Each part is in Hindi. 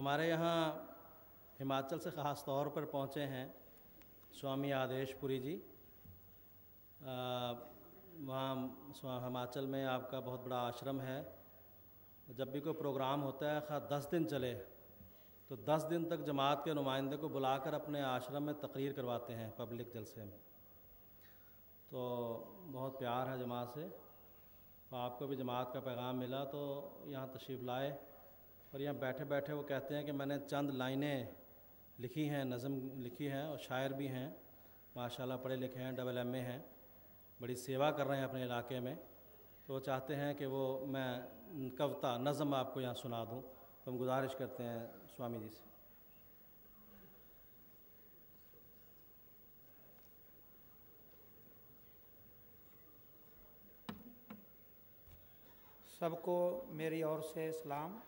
हमारे यहाँ हिमाचल से ख़ास तौर पर पहुँचे हैं स्वामी आदेशपुरी जी। वहाँ हिमाचल में आपका बहुत बड़ा आश्रम है। जब भी कोई प्रोग्राम होता है, ख़ास 10 दिन चले तो 10 दिन तक जमात के नुमाइंदे को बुलाकर अपने आश्रम में तकरीर करवाते हैं पब्लिक जलसे में। तो बहुत प्यार है जमात से। तो आपको भी जमात का पैगाम मिला तो यहाँ तशरीफ़ लाए और यहाँ बैठे बैठे वो कहते हैं कि मैंने चंद लाइनें लिखी हैं, नज़म लिखी हैं और शायर भी हैं, माशाल्लाह पढ़े लिखे हैं, AA हैं, बड़ी सेवा कर रहे हैं अपने इलाके में। तो वो चाहते हैं कि वो मैं कविता नज़म आपको यहाँ सुना दूँ। तो हम गुजारिश करते हैं स्वामी जी से। सबको मेरी ओर से सलाम।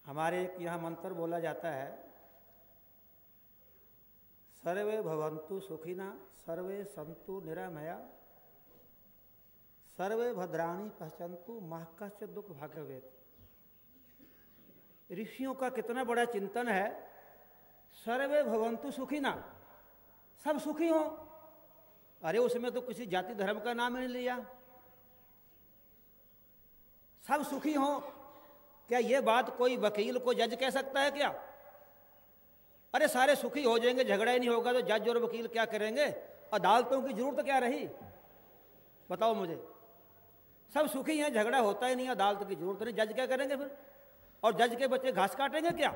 हमारे एक यहाँ मंत्र बोला जाता है, सर्वे भवन्तु सुखिना सर्वे सन्तु निरामया सर्वे भद्राणि पश्यन्तु मा कश्चित् दुःख भाग्यवेत्। ऋषियों का कितना बड़ा चिंतन है। सर्वे भवन्तु सुखिना, सब सुखी हों। अरे उसमें तो किसी जाति धर्म का नाम ही नहीं लिया। सब सुखी हों, क्या ये बात कोई वकील को जज कह सकता है क्या? अरे सारे सुखी हो जाएंगे, झगड़ा ही नहीं होगा तो जज और वकील क्या करेंगे? अदालतों की जरूरत क्या रही? बताओ मुझे। सब सुखी हैं, झगड़ा होता ही नहीं, अदालत की जरूरत नहीं, जज क्या करेंगे फिर? और जज के बच्चे घास काटेंगे क्या?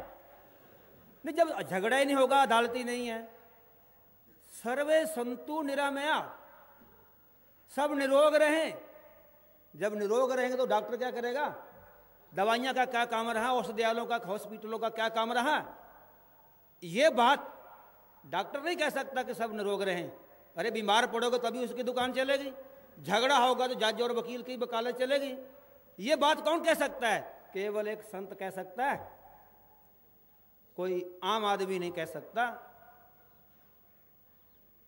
नहीं, जब झगड़ा ही नहीं होगा, अदालत ही नहीं है। सर्वे संतु निरामया, सब निरोग रहें। जब निरोग रहेंगे तो डॉक्टर क्या करेगा? दवाइयां का क्या काम रहा? औषधालयों का, हॉस्पिटलों का क्या काम रहा? ये बात डॉक्टर नहीं कह सकता कि सब निरोग रहें। अरे बीमार पड़ोगे तभी उसकी दुकान चलेगी, झगड़ा होगा तो जज और वकील की वकालत चलेगी। ये बात कौन कह सकता है? केवल एक संत कह सकता है, कोई आम आदमी नहीं कह सकता।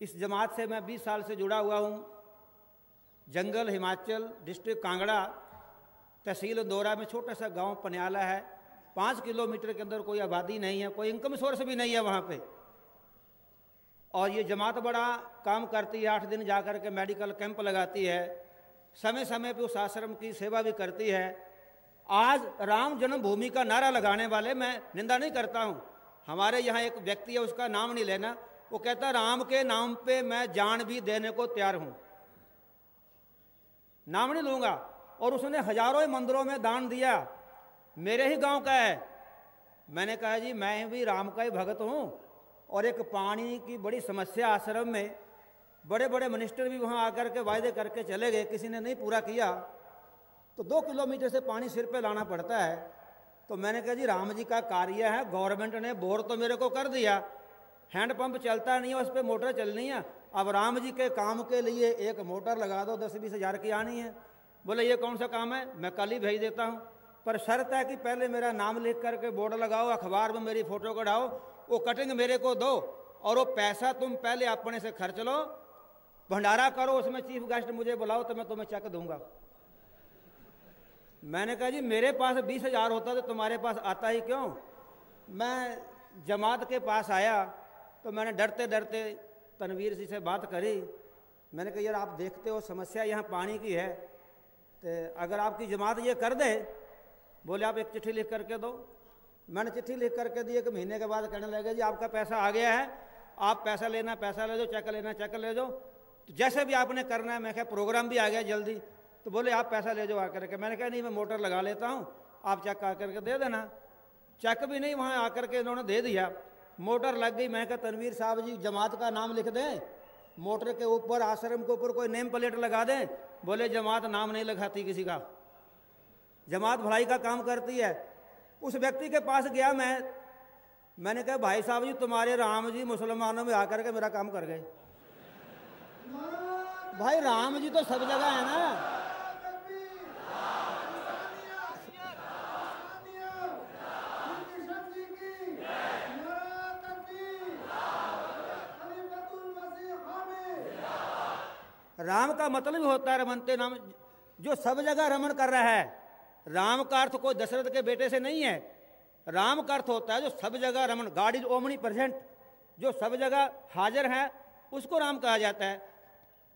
इस जमात से मैं 20 साल से जुड़ा हुआ हूँ। जंगल, हिमाचल, डिस्ट्रिक्ट कांगड़ा, तहसील इंदौरा में छोटा सा गांव पन्याला है। 5 किलोमीटर के अंदर कोई आबादी नहीं है, कोई इनकम सोर्स भी नहीं है वहाँ पे। और ये जमात बड़ा काम करती है, 8 दिन जाकर के मेडिकल कैंप लगाती है, समय समय पे उस आश्रम की सेवा भी करती है। आज राम जन्मभूमि का नारा लगाने वाले, मैं निंदा नहीं करता हूँ, हमारे यहाँ एक व्यक्ति है, उसका नाम नहीं लेना, वो कहता राम के नाम पे मैं जान भी देने को तैयार हूँ, नाम नहीं लूँगा। और उसने हजारों मंदिरों में दान दिया, मेरे ही गांव का है। मैंने कहा जी मैं भी राम का ही भगत हूँ। और एक पानी की बड़ी समस्या आश्रम में, बड़े बड़े मिनिस्टर भी वहाँ आकर के वायदे करके चले गए, किसी ने नहीं पूरा किया, तो 2 किलोमीटर से पानी सिर पे लाना पड़ता है। तो मैंने कहा जी राम जी का कार्य है, गवर्नमेंट ने बोर तो मेरे को कर दिया, हैंडपंप चलता नहीं है, उस पर मोटर चलनी है, अब राम जी के काम के लिए एक मोटर लगा दो, 10-20 हज़ार की आनी है। बोले ये कौन सा काम है? मैं कल ही भेज देता हूँ, पर शर्त है कि पहले मेरा नाम लिख करके बोर्ड लगाओ, अखबार में मेरी फोटो कढ़ाओ, वो कटिंग मेरे को दो, और वो पैसा तुम पहले अपने से खर्च लो, भंडारा करो, उसमें चीफ गेस्ट मुझे बुलाओ तो मैं तुम्हें चेक दूंगा। मैंने कहा जी मेरे पास 20 हज़ार होता तो तुम्हारे पास आता ही क्यों? मैं जमात के पास आया तो मैंने डरते डरते तनवीर जी से बात करी। मैंने कहा यार आप देखते हो समस्या यहाँ पानी की है, तो अगर आपकी जमात ये कर दे। बोले आप एक चिट्ठी लिख करके दो। मैंने चिट्ठी लिख करके दी, 1 महीने के बाद कहने लगे जी आपका पैसा आ गया है, आप पैसा लेना पैसा ले जाओ, चेक लेना चेक ले जाओ, तो जैसे भी आपने करना है। मैं कहा प्रोग्राम भी आ गया जल्दी, तो बोले आप पैसा ले जाओ आकर के। मैंने कहा नहीं मैं मोटर लगा लेता हूँ, आप चेक आकर के दे देना। चेक भी नहीं, वहाँ आकर के इन्होंने दे दिया, मोटर लग गई। मैं कहा तनवीर साहब जी जमात का नाम लिख दें, मोटर के ऊपर, आश्रम के ऊपर कोई नेम प्लेट लगा दें। बोले जमात नाम नहीं लगाती किसी का, जमात भलाई का काम करती है। उस व्यक्ति के पास गया मैंने कहा भाई साहब जी तुम्हारे राम जी मुसलमानों में आकर के मेरा काम कर गए। भाई राम जी तो सब जगह है ना। राम का मतलब होता है रमनते नाम, जो सब जगह रमन कर रहा है। राम का अर्थ कोई दशरथ के बेटे से नहीं है। राम का अर्थ होता है जो सब जगह Raman, God is omni present, जो सब जगह हाजिर है उसको राम कहा जाता है।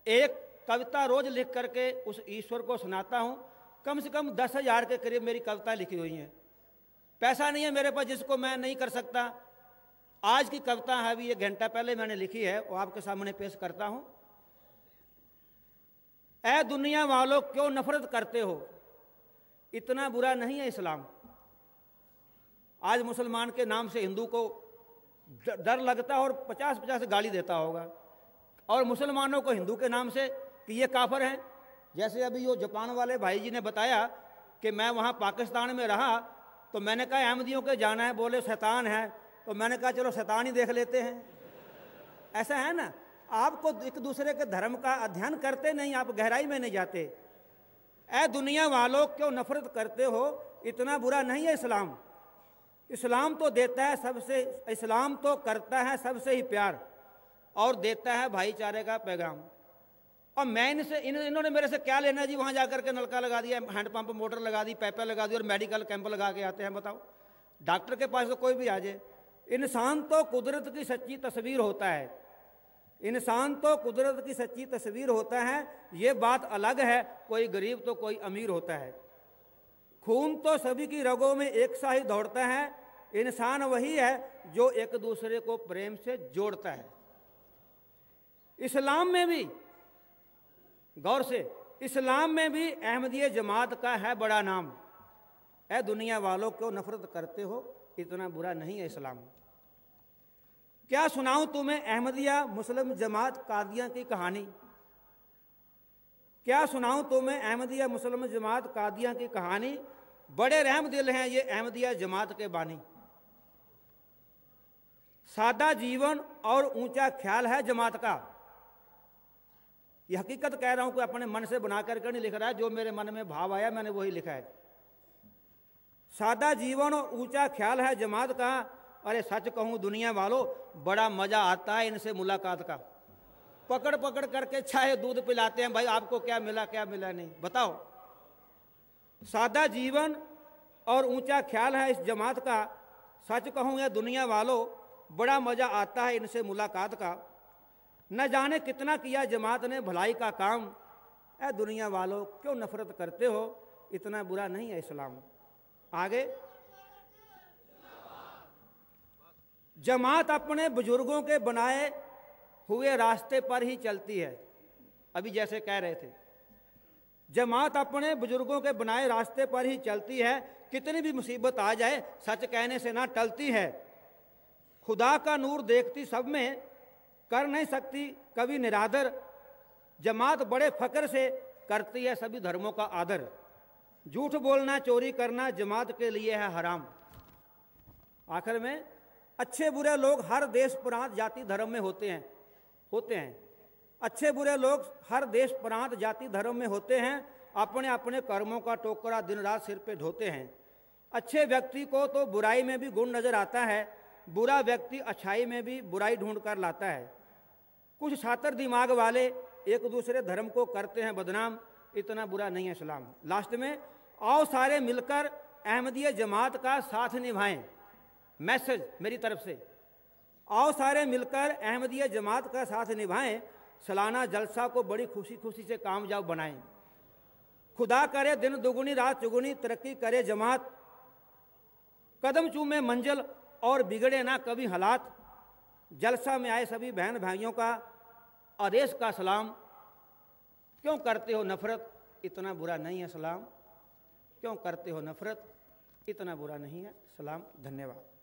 एक कविता रोज लिख करके उस ईश्वर को सुनाता हूँ। कम से कम 10,000 के करीब मेरी कविता लिखी हुई हैं। पैसा नहीं है मेरे पास जिसको मैं नहीं कर सकता। आज की कविता है, अभी 1 घंटा पहले मैंने लिखी है, वो आपके सामने पेश करता हूँ। ऐ दुनिया वालों क्यों नफरत करते हो, इतना बुरा नहीं है इस्लाम। आज मुसलमान के नाम से हिंदू को डर लगता है और 50-50 गाली देता होगा, और मुसलमानों को हिंदू के नाम से कि ये काफिर हैं। जैसे अभी वो जापान वाले भाई जी ने बताया कि मैं वहाँ पाकिस्तान में रहा तो मैंने कहा अहमदियों के जाना है, बोले शैतान है, तो मैंने कहा चलो शैतान ही देख लेते हैं। ऐसा है ना, आपको एक दूसरे के धर्म का अध्ययन करते नहीं, आप गहराई में नहीं जाते। ऐ दुनिया वालों क्यों नफरत करते हो, इतना बुरा नहीं है इस्लाम। इस्लाम तो देता है सबसे, इस्लाम तो करता है सबसे ही प्यार और देता है भाईचारे का पैगाम। और मैं इन्होंने मेरे से क्या लेना जी, वहाँ जाकर के नलका लगा दिया, हैंडपंप मोटर लगा दी, पाइपें लगा दी और मेडिकल कैंप लगा के आते हैं। बताओ, डॉक्टर के पास तो कोई भी आ जाए। इंसान तो कुदरत की सच्ची तस्वीर होता है, इंसान तो कुदरत की सच्ची तस्वीर होता है। ये बात अलग है, कोई गरीब तो कोई अमीर होता है। खून तो सभी की रगों में एक सा ही दौड़ता है। इंसान वही है जो एक दूसरे को प्रेम से जोड़ता है। इस्लाम में भी, गौर से, इस्लाम में भी अहमदिया जमात का है बड़ा नाम। ऐ दुनिया वालों क्यों नफरत करते हो, इतना बुरा नहीं है इस्लाम। क्या सुनाऊं तुम्हें अहमदिया मुस्लिम जमात कादियां की कहानी, क्या सुनाऊं तुम्हें अहमदिया मुस्लिम जमात कादियां की कहानी। बड़े रहम दिल हैं ये अहमदिया जमात के बानी। सादा जीवन और ऊंचा ख्याल है जमात का। ये हकीकत कह रहा हूं कि अपने मन से बना करके नहीं लिख रहा है, जो मेरे मन में भाव आया मैंने वही लिखा है। सादा जीवन और ऊंचा ख्याल है जमात का। अरे सच कहूं दुनिया वालों, बड़ा मजा आता है इनसे मुलाकात का। पकड़ पकड़ करके चाहे दूध पिलाते हैं, भाई आपको क्या मिला नहीं, बताओ। सादा जीवन और ऊंचा ख्याल है इस जमात का। सच कहूं या दुनिया वालों, बड़ा मजा आता है इनसे मुलाकात का। न जाने कितना किया जमात ने भलाई का काम। ऐ दुनिया वालों क्यों नफरत करते हो, इतना बुरा नहीं है इस्लाम। आगे, जमात अपने बुजुर्गों के बनाए हुए रास्ते पर ही चलती है। अभी जैसे कह रहे थे, जमात अपने बुजुर्गों के बनाए रास्ते पर ही चलती है। कितनी भी मुसीबत आ जाए सच कहने से ना टलती है। खुदा का नूर देखती सब में, कर नहीं सकती कभी निरादर। जमात बड़े फक्र से करती है सभी धर्मों का आदर। झूठ बोलना चोरी करना जमात के लिए है हराम। आखिर में, अच्छे बुरे लोग हर देश प्रांत जाति धर्म में होते हैं। अच्छे बुरे लोग हर देश प्रांत जाति धर्म में होते हैं। अपने अपने कर्मों का टोकरा दिन रात सिर पे ढोते हैं। अच्छे व्यक्ति को तो बुराई में भी गुण नजर आता है, बुरा व्यक्ति अच्छाई में भी बुराई ढूंढ कर लाता है। कुछ छात्र दिमाग वाले एक दूसरे धर्म को करते हैं बदनाम, इतना बुरा नहीं है इस्लाम। लास्ट में, आओ सारे मिलकर अहमदिया जमात का साथ निभाएं। मैसेज मेरी तरफ से, आओ सारे मिलकर अहमदिया जमात का साथ निभाएं। सालाना जलसा को बड़ी खुशी खुशी से कामयाब बनाएं। खुदा करे दिन दुगुनी रात चुगुनी तरक्की करे जमात। कदम चूमे मंजिल और बिगड़े ना कभी हालात। जलसा में आए सभी बहन भाइयों का आदेश का सलाम। क्यों करते हो नफरत, इतना बुरा नहीं है सलाम। क्यों करते हो नफरत, इतना बुरा नहीं है सलाम। धन्यवाद।